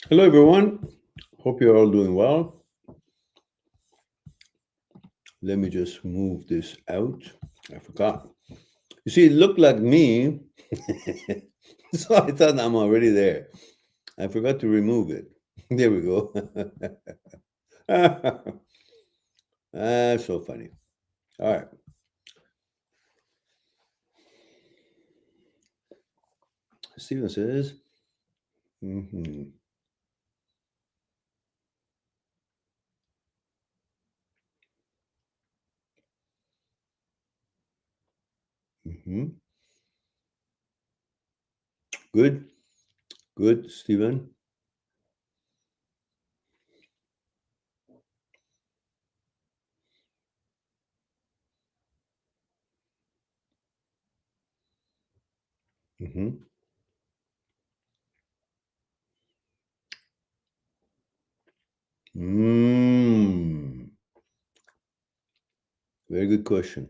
Hello, everyone. Hope you're all doing well. Let me just move this out. I forgot. You see, it looked like me, so I thought I'm already there. I forgot to remove it. There we go. So funny. All right. Steven says, mm-hmm, mm-hmm. Good, good, Steven. Mm-hmm. Mm. Very good question.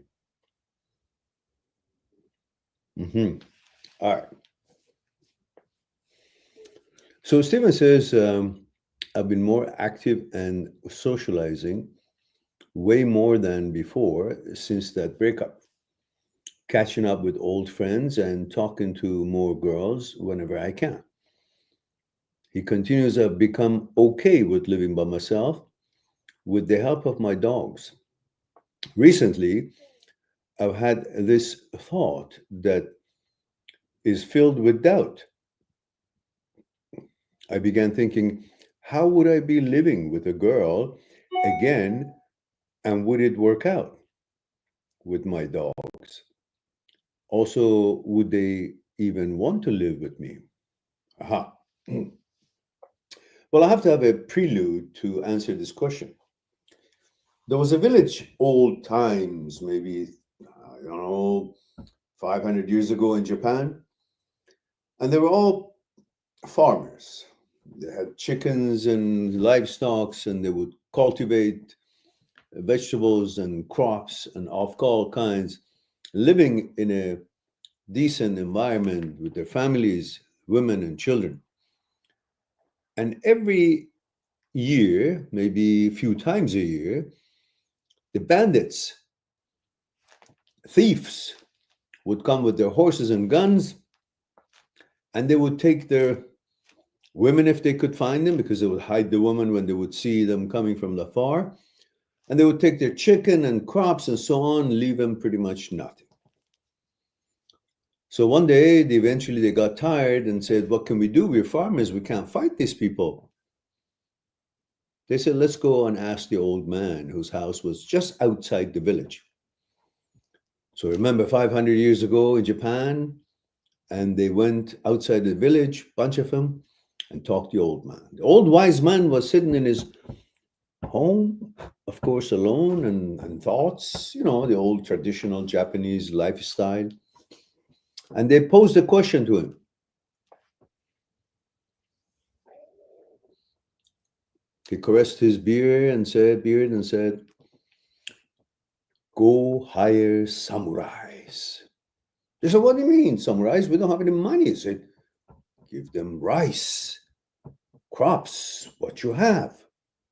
Mm-hmm. All right. So Stephen says, I've been more active and socializing way more than before since that breakup, catching up with old friends and talking to more girls whenever I can. He continues, I've become okay with living by myself with the help of my dogs. Recently, I've had this thought that is filled with doubt. I began thinking, how would I be living with a girl again, and would it work out with my dogs? Also, would they even want to live with me? Aha. Well, I have to have a prelude to answer this question. There was a village, old times, maybe, I don't know, 500 years ago in Japan, and they were all farmers. They had chickens and livestock, and they would cultivate vegetables and crops and of all kinds, living in a decent environment with their families, women, and children. And every year, maybe a few times a year, the bandits, thieves, would come with their horses and guns, and they would take their women if they could find them, because they would hide the women when they would see them coming from the far. And they would take their chicken and crops and so on, leave them pretty much nothing. So one day, they got tired and said, what can we do? We're farmers. We can't fight these people. They said, let's go and ask the old man whose house was just outside the village. So remember 500 years ago in Japan, and they went outside the village, bunch of them, and talked to the old man. The old wise man was sitting in his home, of course, alone and thoughts, the old traditional Japanese lifestyle. And they posed a question to him. He caressed his beard and said, go hire samurais. They said, what do you mean, samurais? We don't have any money. He said, give them rice, crops, what you have,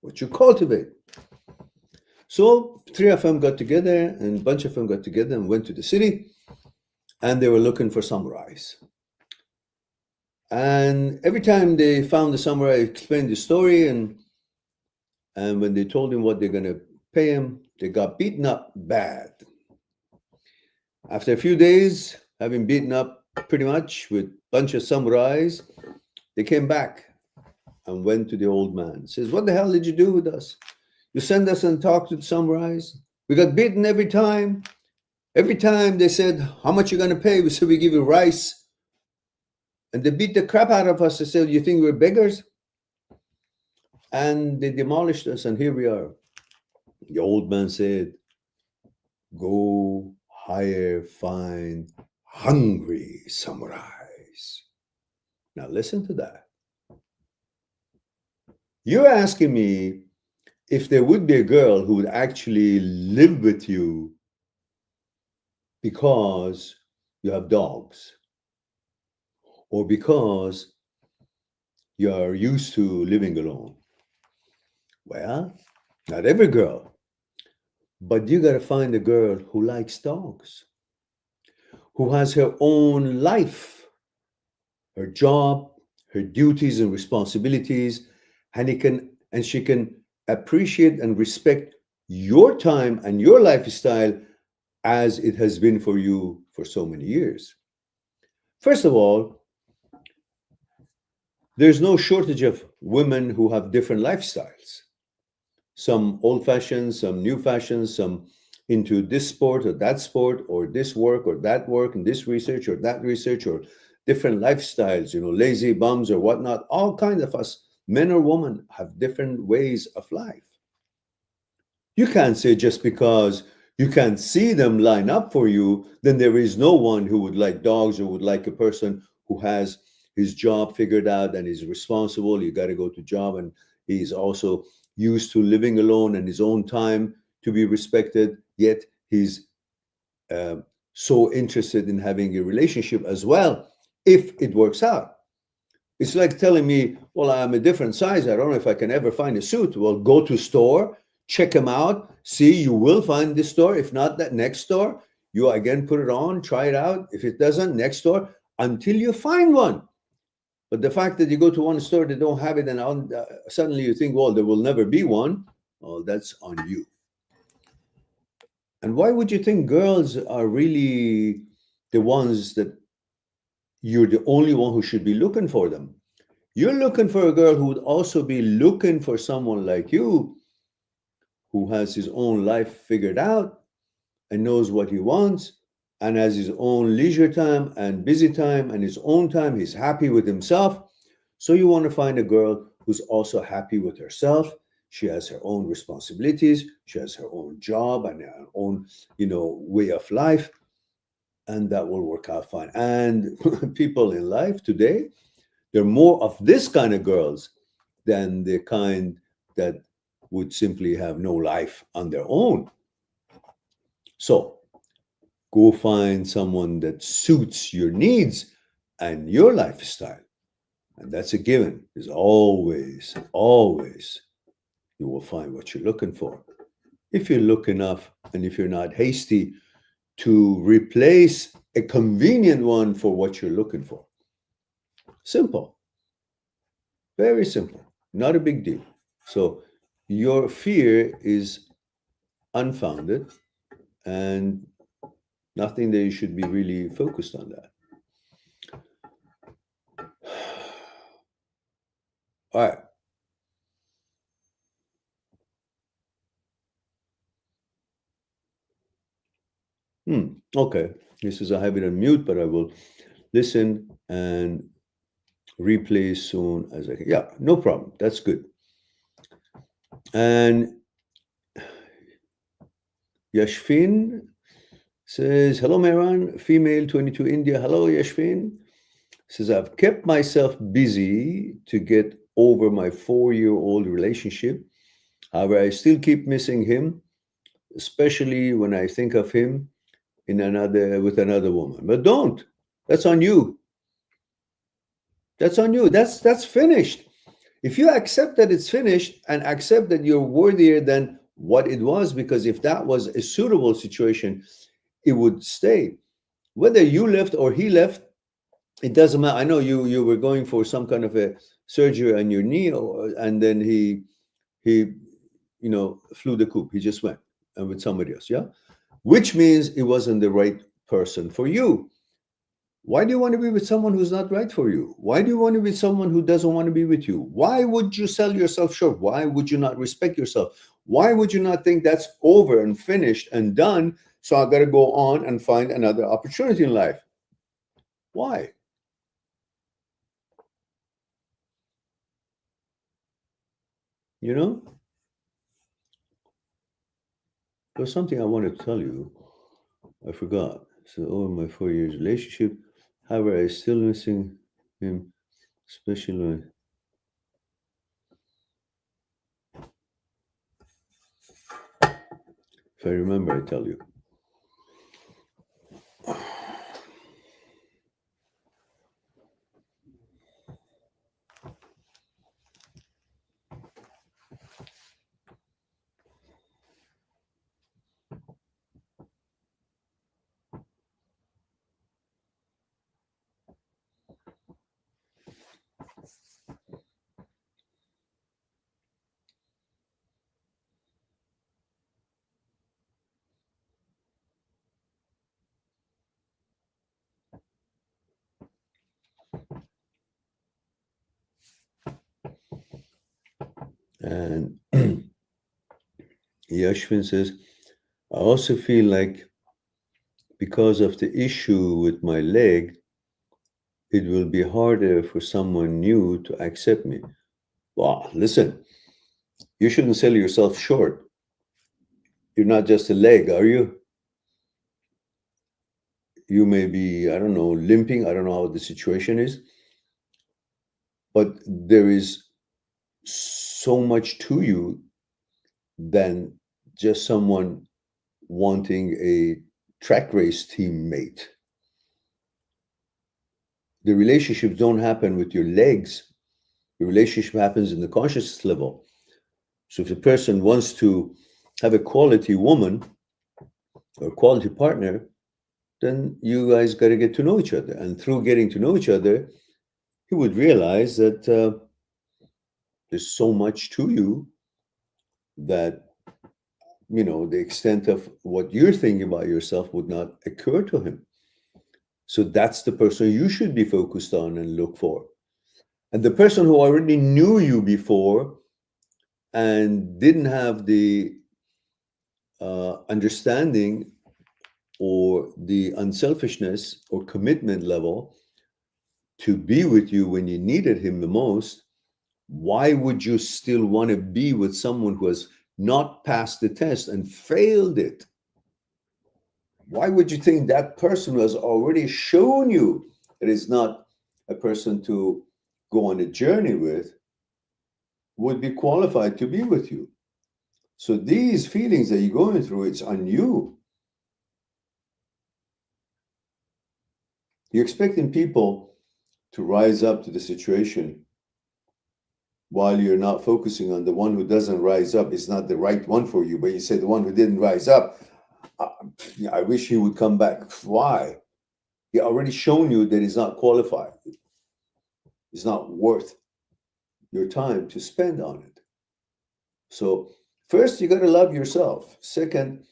what you cultivate. So three of them got together, and a bunch of them got together and went to the city, and they were looking for samurais. And every time they found the samurai, explained the story, and when they told him what they're going to pay him, they got beaten up bad. After a few days, having beaten up pretty much with a bunch of samurais, they came back and went to the old man. Says, what the hell did you do with us? You send us and talk to the samurais. We got beaten every time. Every time they said, how much you going to pay? We said, we give you rice. And they beat the crap out of us. They said, you think we're beggars? And they demolished us, and here we are. The old man said, go find hungry samurais. Now listen to that. You're asking me if there would be a girl who would actually live with you because you have dogs, or because you're used to living alone. Well, not every girl, but you got to find a girl who likes dogs, who has her own life, her job, her duties and responsibilities, and she can appreciate and respect your time and your lifestyle as it has been for you for so many years. First of all, there's no shortage of women who have different lifestyles. Some old fashioned, some new fashioned, some into this sport, or this work or that work, and this research or that research, or different lifestyles, lazy bums or whatnot. All kinds of us, men or women, have different ways of life. You can't say just because you can't see them line up for you, then there is no one who would like dogs or would like a person who has his job figured out and is responsible. You got to go to job, and he's also used to living alone and his own time to be respected. Yet he's uh, so interested in having a relationship as well, if it works out. It's like telling me, well, I'm a different size. I don't know if I can ever find a suit. Well, go to store, check them out, see, you will find this store. If not, that next store, you again put it on, try it out. If it doesn't, next store, until you find one. But the fact that you go to one store, they don't have it, and suddenly you think, well, there will never be one. Well, that's on you. And why would you think girls are really the ones that you're the only one who should be looking for them? You're looking for a girl who would also be looking for someone like you, who has his own life figured out and knows what he wants and has his own leisure time and busy time and his own time. He's happy with himself. So you want to find a girl who's also happy with herself. She has her own responsibilities. She has her own job and her own, way of life. And that will work out fine. And people in life today, there are more of this kind of girls than the kind that would simply have no life on their own. So go find someone that suits your needs and your lifestyle. And that's a given. There's always, you will find what you're looking for. If you look enough and if you're not hasty to replace a convenient one for what you're looking for. Simple. Very simple. Not a big deal. So your fear is unfounded and nothing that you should be really focused on that. All right. Okay. This is, I have it on mute, but I will listen and replay soon as I can. Yeah, no problem. That's good. And Yashfin says, hello, Mehran, female 22 India. Hello, Yashfin. Says, I've kept myself busy to get over my 4-year-old relationship. However, I still keep missing him, especially when I think of him with another woman. But don't. That's on you. That's on you. That's finished. If you accept that it's finished and accept that you're worthier than what it was, because if that was a suitable situation, it would stay. Whether you left or he left, it doesn't matter. I know you were going for some kind of a surgery on your knee, and then he flew the coop. He just went and with somebody else, yeah, which means it wasn't the right person for you. Why do you want to be with someone who's not right for you? Why do you want to be with someone who doesn't want to be with you? Why would you sell yourself short? Why would you not respect yourself? Why would you not think that's over and finished and done? So I got to go on and find another opportunity in life. Why? There's something I wanted to tell you. I forgot. So over my 4 years relationship, however, I still missing him, especially when if I remember, I tell you. And Yashvin says, I also feel like because of the issue with my leg, it will be harder for someone new to accept me. Wow, listen, you shouldn't sell yourself short. You're not just a leg, are you? You may be, I don't know, limping. I don't know how the situation is, but there is so much to you than just someone wanting a track race teammate. The relationships don't happen with your legs. The relationship happens in the consciousness level. So if a person wants to have a quality woman or quality partner, then you guys got to get to know each other. And through getting to know each other, he would realize that there's so much to you that, the extent of what you're thinking about yourself would not occur to him. So that's the person you should be focused on and look for. And the person who already knew you before and didn't have the understanding or the unselfishness or commitment level to be with you when you needed him the most, why would you still want to be with someone who has not passed the test and failed it? Why would you think that person who has already shown you that is not a person to go on a journey with would be qualified to be with you? So these feelings that you're going through, it's on you. You're expecting people to rise up to the situation while you're not focusing on the one who doesn't rise up is not the right one for you. But you say the one who didn't rise up, I wish he would come back. Why? He already shown you that he's not qualified. It's not worth your time to spend on it. So first, you got to love yourself. Second,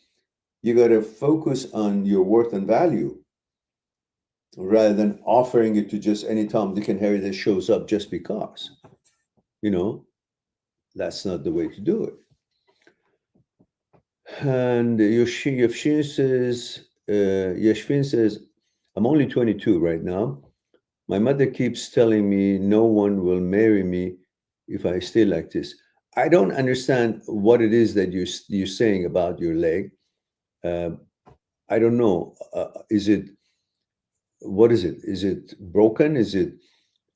you got to focus on your worth and value rather than offering it to just any Tom, Dick, and Harry that shows up just because. That's not the way to do it. And Yashvin says, I'm only 22 right now. My mother keeps telling me no one will marry me if I stay like this. I don't understand what it is that you're saying about your leg. I don't know. What is it? Is it broken? Is it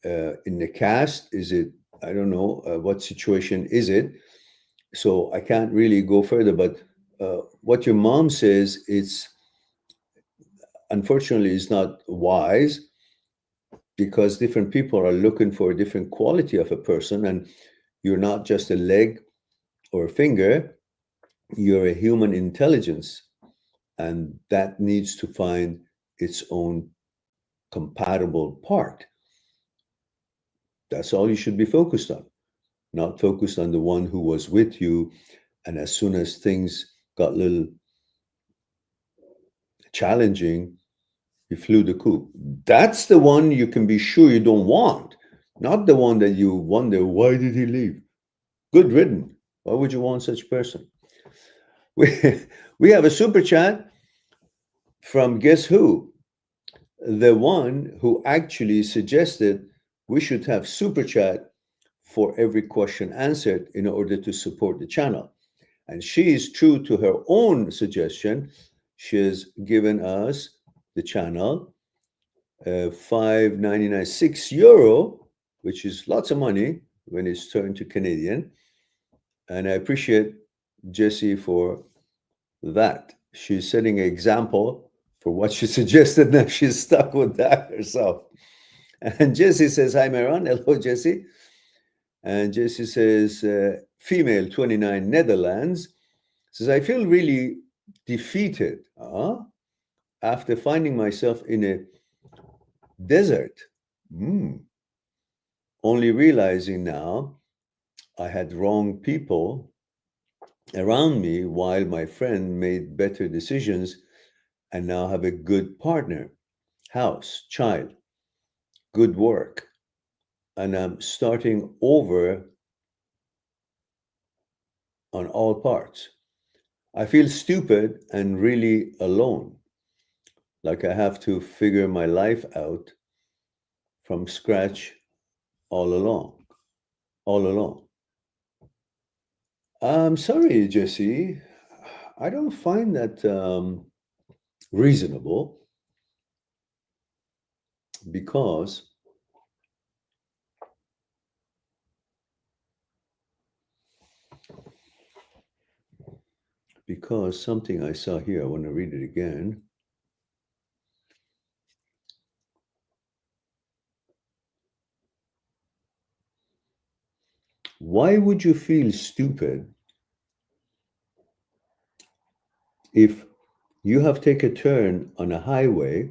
in the cast? Is it, I don't know, what situation is it? So I can't really go further, but what your mom says, it's unfortunately is not wise because different people are looking for a different quality of a person, and you're not just a leg or a finger, you're a human intelligence, and that needs to find its own compatible part. That's all you should be focused on, not focused on the one who was with you, and as soon as things got a little challenging, you flew the coop. That's the one you can be sure you don't want, not the one that you wonder, why did he leave? Good riddance. Why would you want such a person? We have a super chat from guess who? The one who actually suggested we should have super chat for every question answered in order to support the channel. And she is true to her own suggestion. She has given us the channel €5.99, €6, which is lots of money when it's turned to Canadian. And I appreciate Jessie for that. She's setting an example for what she suggested. Now she's stuck with that herself. And Jessie says, hi, Maron. Hello, Jessie. And Jessie says, female, 29, Netherlands, says, I feel really defeated after finding myself in a desert. Only realizing now I had wrong people around me while my friend made better decisions and now have a good partner, house, child, good work. And I'm starting over on all parts. I feel stupid and really alone, like I have to figure my life out from scratch all along, all along. I'm sorry, Jesse. I don't find that reasonable because something I saw here, I want to read it again. Why would you feel stupid if you have taken a turn on a highway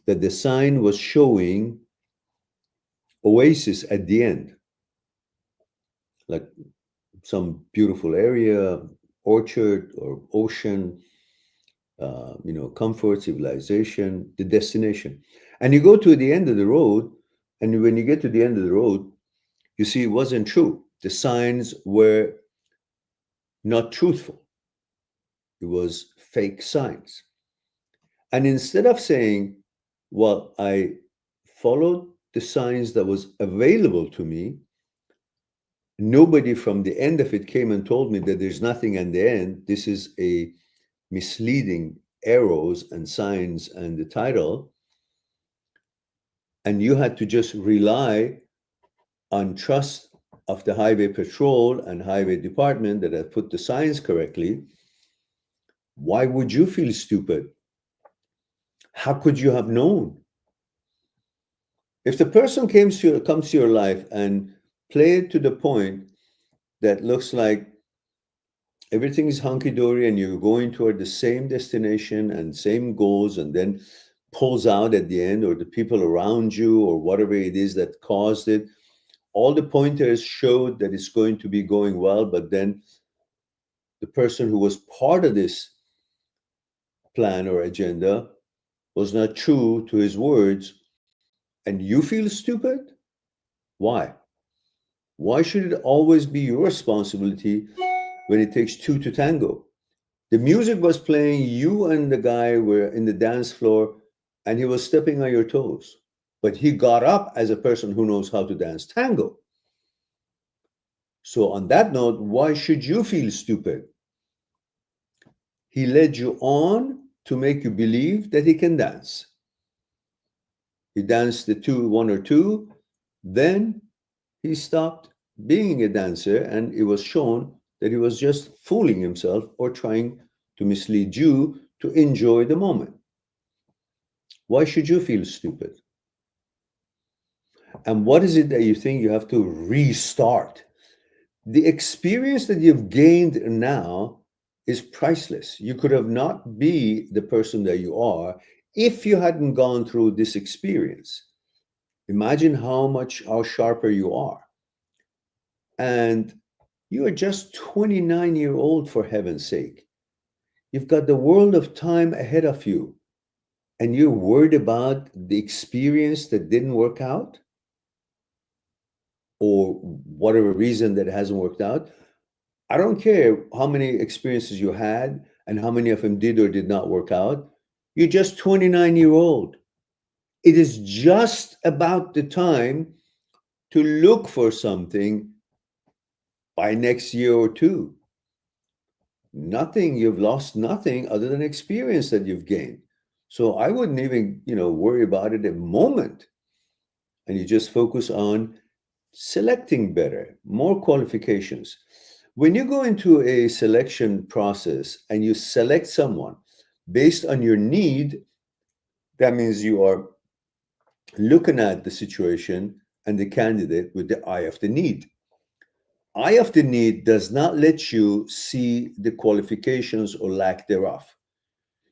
that the sign was showing oasis at the end, like some beautiful area, orchard or ocean, comfort, civilization, the destination. And you go to the end of the road, and when you get to the end of the road, you see it wasn't true. The signs were not truthful. It was fake signs. And instead of saying, well, I followed the signs that was available to me, nobody from the end of it came and told me that there's nothing at the end. This is a misleading arrows and signs and the title. And you had to just rely on trust of the highway patrol and highway department that had put the signs correctly. Why would you feel stupid? How could you have known? If the person comes to your life and played to the point that looks like everything is hunky-dory and you're going toward the same destination and same goals, and then pulls out at the end, or the people around you or whatever it is that caused it, all the pointers showed that it's going to be going well, but then the person who was part of this plan or agenda was not true to his words, and you feel stupid? Why? Why should it always be your responsibility when it takes two to tango? The music was playing, you and the guy were in the dance floor, and he was stepping on your toes. But he got up as a person who knows how to dance tango. So, on that note, why should you feel stupid? He led you on to make you believe that he can dance. He danced the one or two, then he stopped being a dancer, and it was shown that he was just fooling himself or trying to mislead you to enjoy the moment. Why should you feel stupid? And what is it that you think you have to restart? The experience that you've gained now is priceless. You could have not be the person that you are if you hadn't gone through this experience. Imagine how sharper you are. And you are just 29-year-old, for heaven's sake. You've got the world of time ahead of you, and you're worried about the experience that didn't work out, or whatever reason that it hasn't worked out. I don't care how many experiences you had and how many of them did or did not work out. You're just 29-year-old. It is just about the time to look for something by next year or two. Nothing, you've lost nothing other than experience that you've gained. So I wouldn't even, worry about it a moment. And you just focus on selecting better, more qualifications. When you go into a selection process and you select someone based on your need, that means you are looking at the situation and the candidate with the eye of the need. Eye of the need does not let you see the qualifications or lack thereof.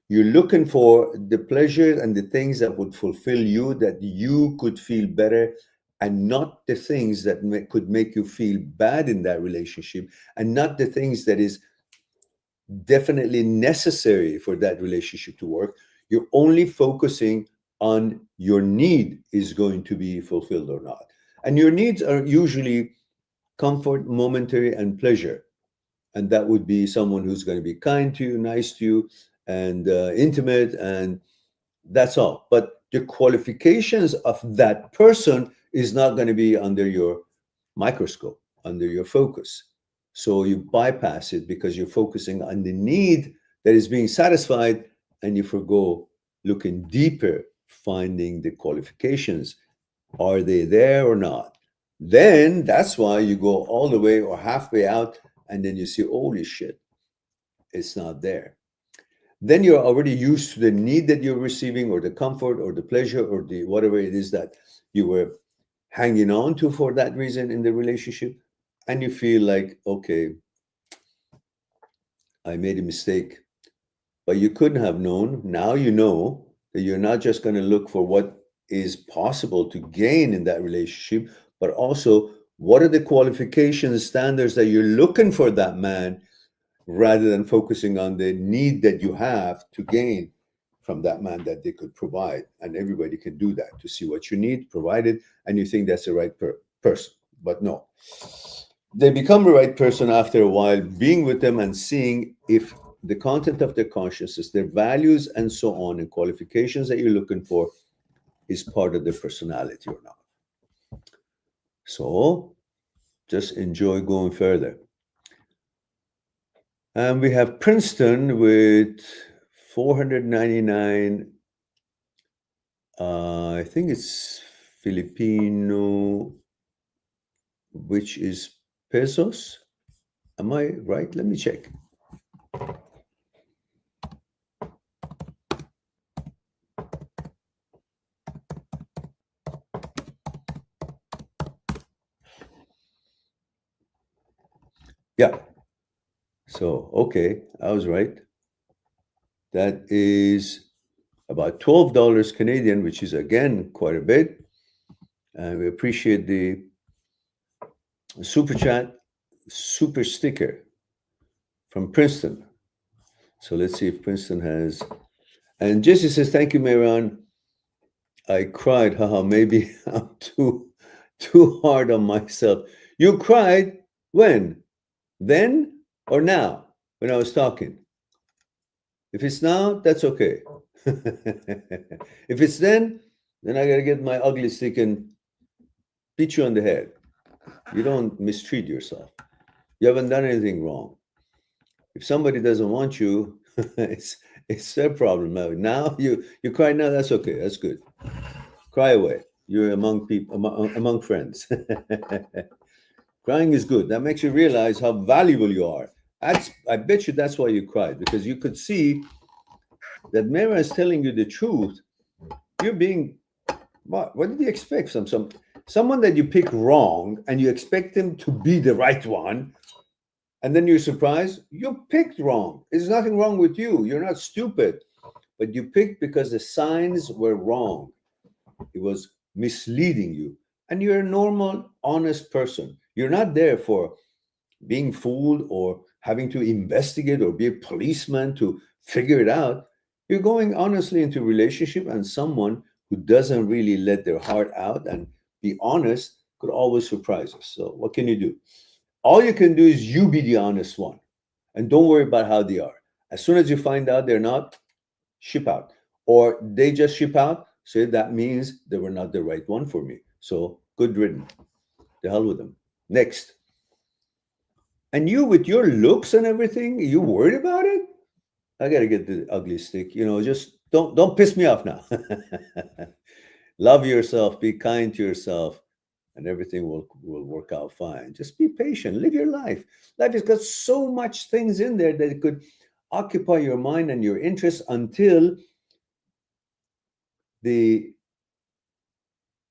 You're looking for the pleasure and the things that would fulfill you, that you could feel better, and not the things that could make you feel bad in that relationship, and not the things that is definitely necessary for that relationship to work. You're only focusing on your need is going to be fulfilled or not. And your needs are usually comfort, momentary, and pleasure. And that would be someone who's going to be kind to you, nice to you, and intimate, and that's all. But the qualifications of that person is not going to be under your microscope, under your focus. So you bypass it because you're focusing on the need that is being satisfied, and you forgo looking deeper, finding the qualifications. Are they there or not? Then that's why you go all the way or halfway out, and then you see, holy shit, it's not there. Then you're already used to the need that you're receiving, or the comfort, or the pleasure, or the whatever it is that you were hanging on to for that reason in the relationship. And you feel like, okay, I made a mistake. But you couldn't have known. Now you know that you're not just going to look for what is possible to gain in that relationship, but also what are the qualifications, standards that you're looking for that man, rather than focusing on the need that you have to gain from that man that they could provide. And everybody can do that, to see what you need, provide it, and you think that's the right person. But no, they become the right person after a while, being with them and seeing if the content of their consciousness, their values, and so on, and qualifications that you're looking for is part of their personality or not. So just enjoy going further. And we have Princeton with 499. I think it's Filipino, which is pesos. Am I right? Let me check. Yeah. So, okay, I was right. That is about $12 Canadian, which is again quite a bit. And we appreciate the super chat, super sticker from Princeton. So let's see if Princeton has. And Jesse says, thank you, Mehran. I cried. Haha, maybe I'm too hard on myself. You cried when? Then or now? When I was talking? If it's now, that's okay. If it's then I gotta get my ugly stick and beat you on the head. You don't mistreat yourself. You haven't done anything wrong. If somebody doesn't want you, it's their problem. Now you cry now, that's okay. That's good. Cry away. You're among people, among friends. Crying is good. That makes you realize how valuable you are. I bet you that's why you cried, because you could see that Mera is telling you the truth. You're being, what did you expect from someone that you pick wrong, and you expect them to be the right one, and then you're surprised you picked wrong. There's nothing wrong with you. You're not stupid, but you picked because the signs were wrong. It was misleading you, and you're a normal, honest person. You're not there for being fooled or having to investigate or be a policeman to figure it out. You're going honestly into a relationship, and someone who doesn't really let their heart out and be honest could always surprise us. So what can you do? All you can do is you be the honest one, and don't worry about how they are. As soon as you find out they're not, ship out. Or they just ship out, say that means they were not the right one for me. So good riddance. The hell with them. Next. And you, with your looks and everything, you worried about it? I gotta get the ugly stick. Just don't piss me off now. Love yourself, be kind to yourself, and everything will work out fine. Just be patient, live your life. Life has got so much things in there that it could occupy your mind and your interest until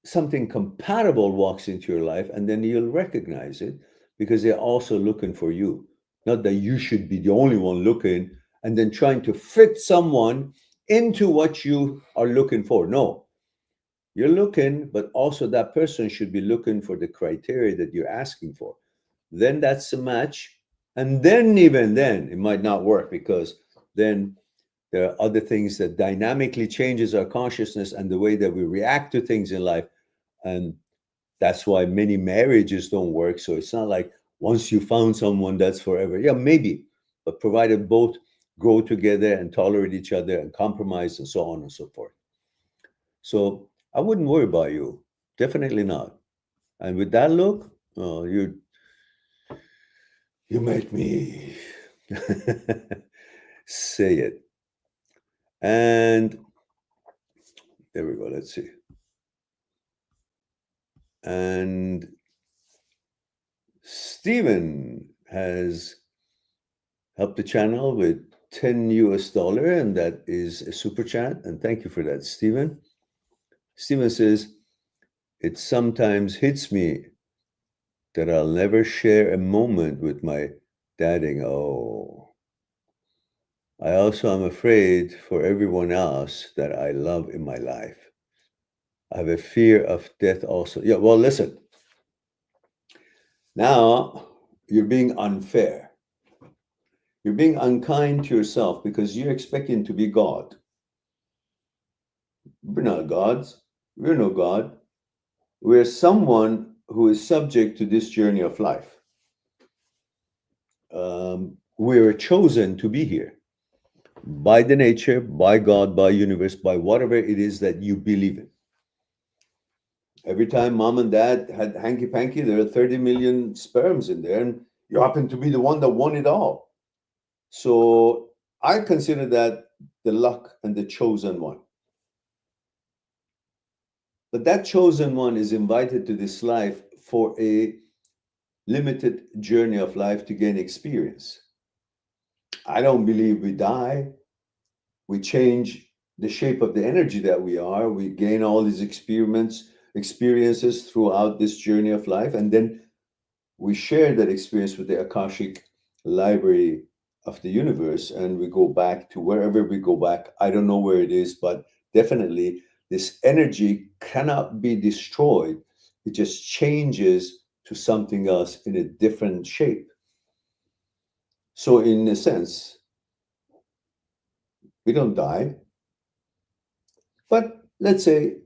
something compatible walks into your life, and then you'll recognize it, because they're also looking for you. Not that you should be the only one looking and then trying to fit someone into what you are looking for. No, you're looking, but also that person should be looking for the criteria that you're asking for. Then that's a match. And then, even then, it might not work, because then there are other things that dynamically changes our consciousness and the way that we react to things in life. And that's why many marriages don't work. So it's not like once you found someone, that's forever. Yeah, maybe, but provided both grow together and tolerate each other and compromise and so on and so forth. So I wouldn't worry about you. Definitely not. And with that look, you make me say it. And there we go. Let's see. And Stephen has helped the channel with 10 US dollar, and that is a super chat. And thank you for that, Stephen. Stephen says, it sometimes hits me that I'll never share a moment with my dadding. Oh, I also am afraid for everyone else that I love in my life. I have a fear of death also. Yeah, well, listen. Now you're being unfair. You're being unkind to yourself because you're expecting to be God. We're not gods. We're no God. We're someone who is subject to this journey of life. We're chosen to be here by the nature, by God, by universe, by whatever it is that you believe in. Every time mom and dad had hanky panky, there are 30 million sperms in there, and you happen to be the one that won it all. So I consider that the luck and the chosen one. But that chosen one is invited to this life for a limited journey of life to gain experience. I don't believe we die. We change the shape of the energy that we are. We gain all these experiences throughout this journey of life, and then we share that experience with the Akashic library of the universe, and we go back to wherever we go back. I don't know where it is, but definitely this energy cannot be destroyed. It just changes to something else in a different shape. So, in a sense, we don't die. But let's say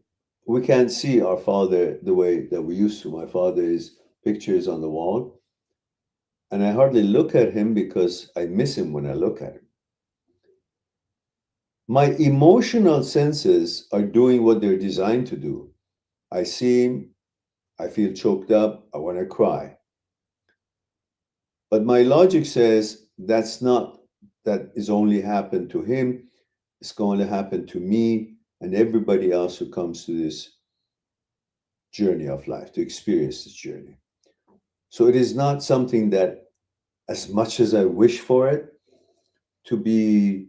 we can't see our father the way that we used to. My father's picture is on the wall, and I hardly look at him because I miss him when I look at him. My emotional senses are doing what they're designed to do. I see him, I feel choked up, I want to cry. But my logic says that is only happened to him, it's going to happen to me and everybody else who comes to this journey of life, to experience this journey. So it is not something that, as much as I wish for it, to be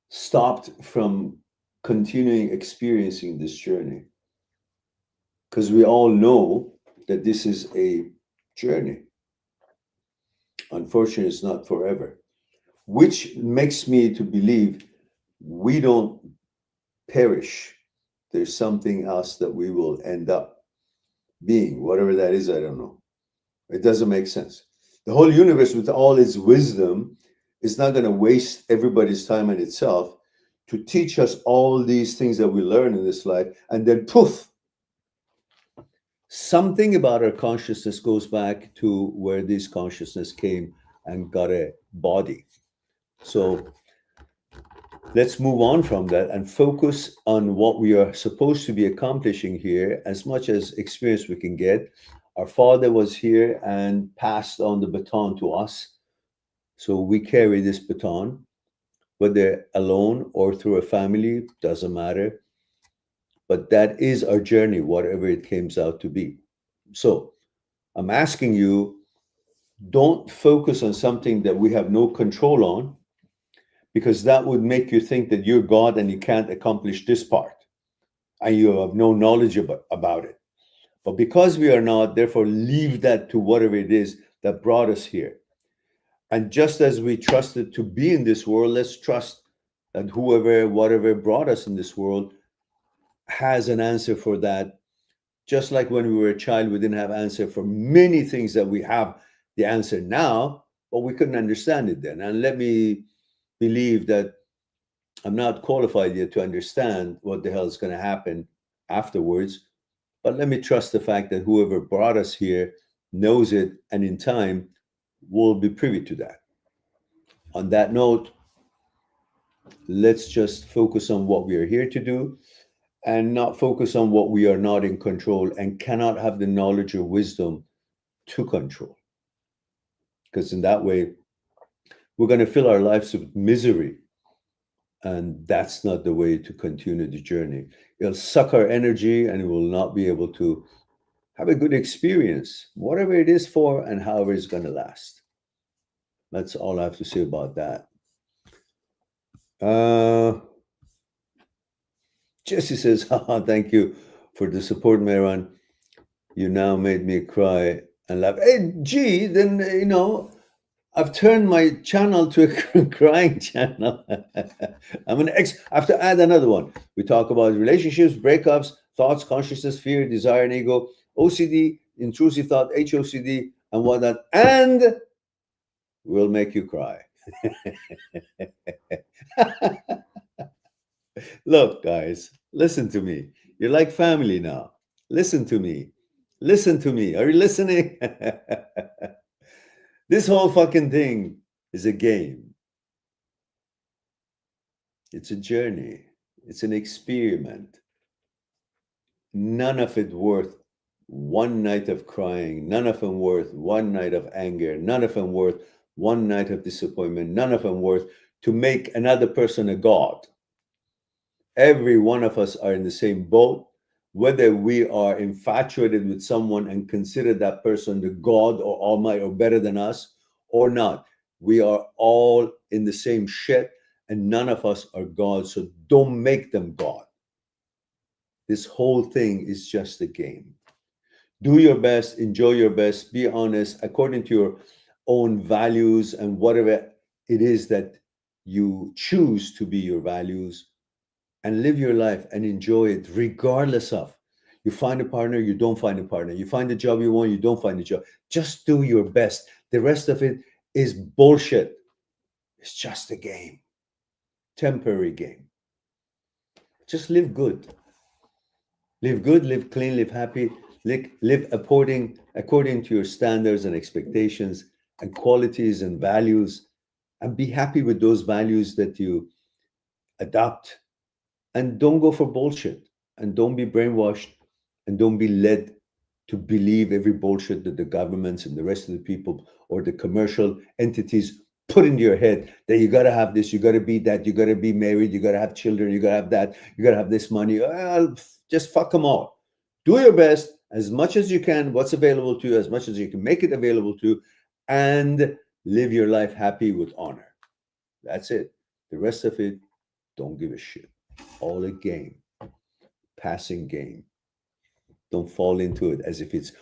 stopped from continuing experiencing this journey. Because we all know that this is a journey. Unfortunately, it's not forever, which makes me to believe we don't perish. There's something else that we will end up being, whatever that is, I don't know. It doesn't make sense. The whole universe, with all its wisdom, is not going to waste everybody's time and itself to teach us all these things that we learn in this life, and then poof, something about our consciousness goes back to where this consciousness came and got a body. So let's move on from that and focus on what we are supposed to be accomplishing here, as much as experience we can get. Our father was here and passed on the baton to us. So we carry this baton, whether alone or through a family, doesn't matter. But that is our journey, whatever it comes out to be. So I'm asking you, don't focus on something that we have no control on, because that would make you think that you're God and you can't accomplish this part and you have no knowledge about it. But because we are not, therefore leave that to whatever it is that brought us here. And just as we trusted to be in this world, let's trust that whoever, whatever brought us in this world has an answer for that. Just like when we were a child, we didn't have answer for many things that we have the answer now, but we couldn't understand it then. And let me believe that I'm not qualified yet to understand what the hell is going to happen afterwards. But let me trust the fact that whoever brought us here knows it, and in time will be privy to that. On that note, let's just focus on what we are here to do and not focus on what we are not in control and cannot have the knowledge or wisdom to control. Because in that way, we're going to fill our lives with misery. And that's not the way to continue the journey. It'll suck our energy and we will not be able to have a good experience, whatever it is for and however it's going to last. That's all I have to say about that. Jesse says, haha, thank you for the support, Mehran. You now made me cry and laugh. Hey, gee, then, I've turned my channel to a crying channel. I have to add another one. We talk about relationships, breakups, thoughts, consciousness, fear, desire, and ego, OCD, intrusive thought, HOCD, and whatnot. And we'll make you cry. Look, guys, listen to me. You're like family now. Listen to me. Listen to me. Are you listening? This whole fucking thing is a game. It's a journey. It's an experiment. None of it worth one night of crying. None of them worth one night of anger. None of them worth one night of disappointment. None of them worth to make another person a god. Every one of us are in the same boat, whether we are infatuated with someone and consider that person the God or almighty or better than us or not. We are all in the same shit and none of us are God. So don't make them God. This whole thing is just a game. Do your best, enjoy your best, be honest, according to your own values and whatever it is that you choose to be your values. And live your life and enjoy it regardless of. You find a partner, you don't find a partner. You find the job you want, you don't find a job. Just do your best. The rest of it is bullshit. It's just a game. Temporary game. Just live good. Live good, live clean, live happy, live according to your standards and expectations and qualities and values. And be happy with those values that you adopt. And don't go for bullshit. And don't be brainwashed. And don't be led to believe every bullshit that the governments and the rest of the people or the commercial entities put into your head that you got to have this, you got to be that, you got to be married, you got to have children, you got to have that, you got to have this money. Well, just fuck them all. Do your best as much as you can, what's available to you, as much as you can make it available to you, and live your life happy with honor. That's it. The rest of it, don't give a shit. All a game, passing game. Don't fall into it as if it's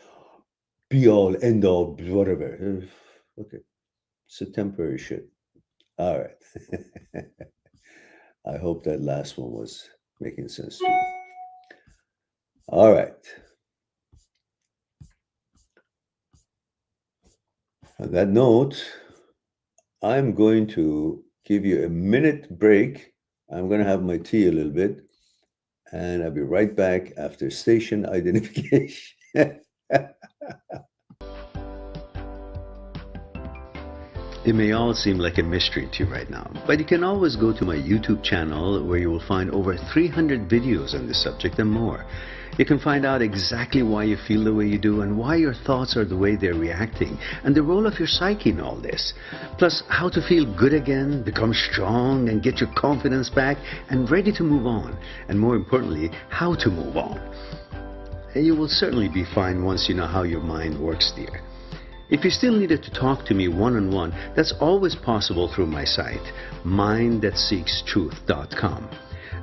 be all, end all, whatever. Okay, it's a temporary shit. All right. I hope that last one was making sense to you. All right. On that note, I'm going to give you a minute break. I'm going to have my tea a little bit. And I'll be right back after station identification. It may all seem like a mystery to you right now, but you can always go to my YouTube channel where you will find over 300 videos on this subject and more. You can find out exactly why you feel the way you do and why your thoughts are the way they're reacting and the role of your psyche in all this. Plus, how to feel good again, become strong and get your confidence back and ready to move on. And more importantly, how to move on. And you will certainly be fine once you know how your mind works, dear. If you still needed to talk to me one-on-one, that's always possible through my site, mindthatseekstruth.com.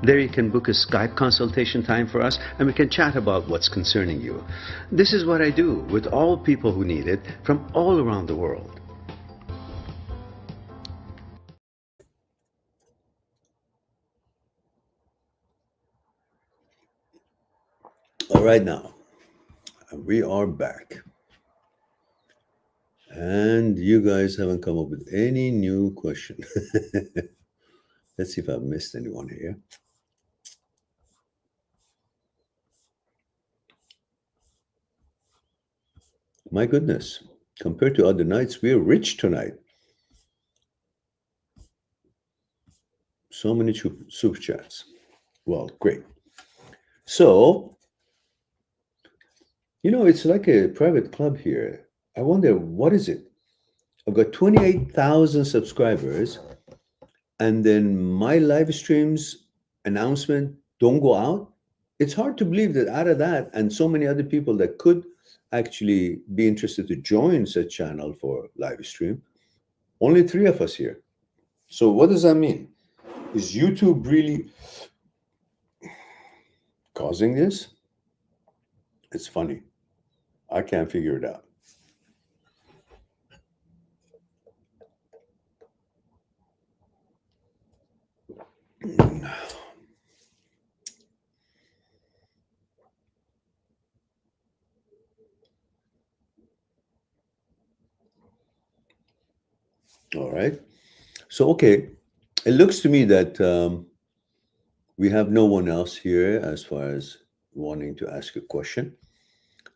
There you can book a Skype consultation time for us and we can chat about what's concerning you. This is what I do with all people who need it from all around the world. All right, now, we are back. And you guys haven't come up with any new question. Let's see if I've missed anyone here. My goodness, compared to other nights, we're rich tonight. So many super chats. Well, great. So, it's like a private club here. I wonder, what is it? I've got 28,000 subscribers, and then my live streams announcement don't go out. It's hard to believe that out of that, and so many other people that could actually be interested to join such channel for live stream, only 3 of us here. So what does that mean? Is YouTube really causing this? It's funny. I can't figure it out. All right. So, okay. It looks to me that we have no one else here as far as wanting to ask a question.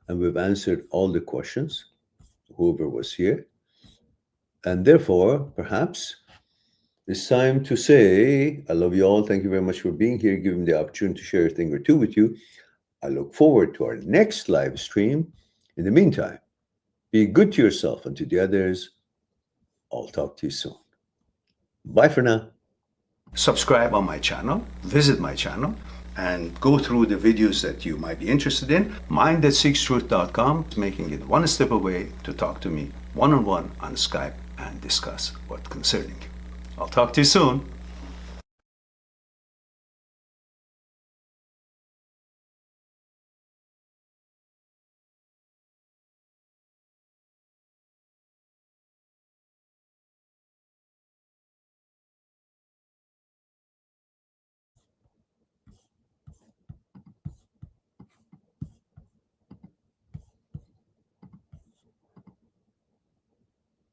And we've answered all the questions, whoever was here. And therefore, perhaps it's time to say, I love you all. Thank you very much for being here, giving me the opportunity to share a thing or two with you. I look forward to our next live stream. In the meantime, be good to yourself and to the others. I'll talk to you soon. Bye for now. Subscribe on my channel, visit my channel, and go through the videos that you might be interested in. Mind@seekstruth.com, making it one step away to talk to me one-on-one on Skype and discuss what's concerning you. I'll talk to you soon.